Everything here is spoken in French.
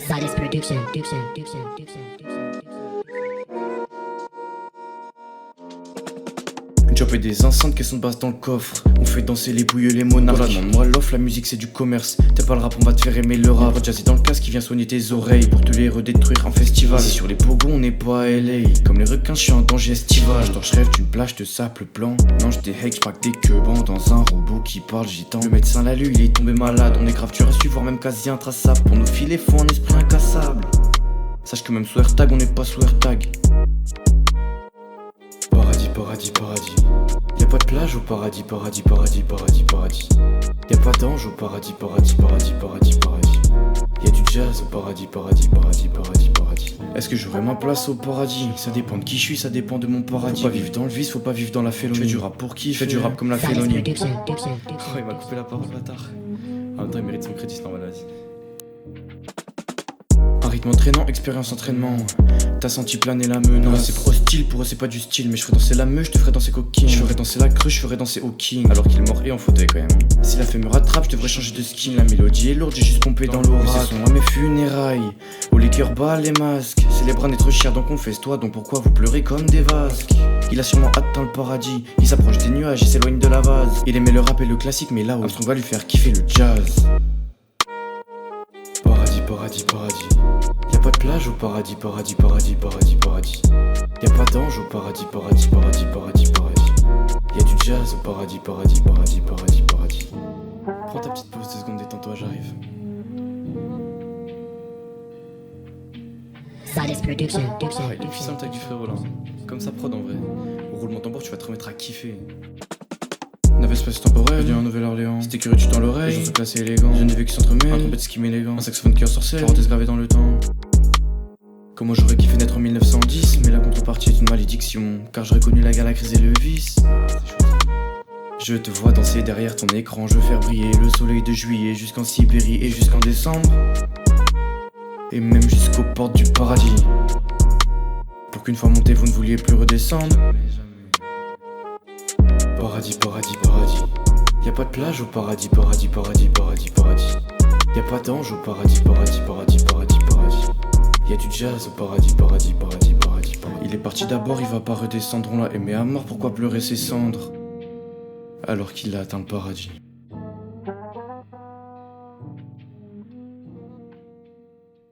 Silas Production. Une job et des enceintes qui sont de base dans le coffre. On fait danser les bouilleux, les monarques. Voilà, demande-moi l'offre, la musique c'est du commerce. T'es pas le rap, on va te faire aimer le rap. Jazzy dans le casque qui vient soigner tes oreilles pour te les redétruire en festival. Ici sur les pogos on n'est pas à LA. Comme les requins, je suis en danger estival. Je rêve d'une plage de sable blanc. Non, je déhack, je braque des quebans dans un robot qui parle gitan. Le médecin l'a lu, il est tombé malade. On est grave dur à suivre, voire même quasi intraçable. Pour nous filer, faut un esprit incassable. Sache que même sous AirTag, on n'est pas sous AirTag. Paradis, paradis, paradis. Y'a pas de plage au paradis, paradis, paradis, paradis, paradis. Y'a pas d'ange au paradis, paradis, paradis, paradis, paradis. Y'a du jazz au paradis, paradis, paradis, paradis, paradis. Est-ce que j'aurai ma place au paradis? Ça dépend de qui je suis, ça dépend de mon paradis. Faut pas vivre dans le vice, faut pas vivre dans la félonie. Je fais du rap pour qui? Je fais du rap comme la Silas félonie. Production. Oh, il m'a coupé la parole, bâtard. En même temps, il mérite son crédit, c'est normal, vas-y. Un rythme entraînant, expérience entraînement. T'as senti planer la menace. C'est trop hostile, pour eux c'est pas du style. Mais je ferai danser la meuf, je te ferai danser coquine. Je ferai danser la cruche, je ferai danser au king. Alors qu'il est mort et en fauteuil quand même. Si la fée me rattrape, je devrais changer de skin. La mélodie est lourde, j'ai juste pompé dans l'oracle. Ce sont à mes funérailles. Au liqueur bas les masques. C'est les bras d'être cher, donc on fesse-toi. Donc pourquoi vous pleurez comme des vasques? Il a sûrement atteint le paradis. Il s'approche des nuages, il s'éloigne de la vase. Il aimait le rap et le classique, mais là-haut Armstrong va lui faire kiffer le jazz. Paradis, paradis, paradis. Y'a pas de plage au paradis, paradis, paradis, paradis, paradis. Y'a pas d'ange au paradis, paradis, paradis, paradis, paradis. Y'a du jazz au paradis, paradis, paradis, paradis, paradis. Prends ta petite pause 2 secondes, détends-toi, j'arrive. Silas Production. Ah, il est puissant le tag du frérot là. Comme ça prod en vrai. Au roulement de tambour, tu vas te remettre à kiffer. Nave espace temporel, bienvenue en Nouvelle-Orléans. C'était curieux, tu dans l'oreille, les gens sont classés élégants. J'ai une vie qui s'entremêle, un trompette skim élégant. Un saxophone qui en sorcelle, parenthèse gravée dans le temps. Comment j'aurais kiffé naître en 1910, mais la contrepartie est une malédiction. Car j'aurais connu la guerre, la crise et le vice. Je te vois danser derrière ton écran, je veux faire briller le soleil de juillet jusqu'en Sibérie et jusqu'en décembre. Et même jusqu'aux portes du paradis. Pour qu'une fois monté, vous ne vouliez plus redescendre. Paradis, paradis, paradis. Y'a pas de plage au paradis, paradis, paradis, paradis, paradis. Y'a pas d'ange au paradis, paradis, paradis, paradis, paradis. Y'a du jazz au paradis, paradis, paradis, paradis, paradis. Il est parti d'abord, il va pas redescendre, on l'a aimé à mort, pourquoi pleurer ses cendres alors qu'il a atteint le paradis?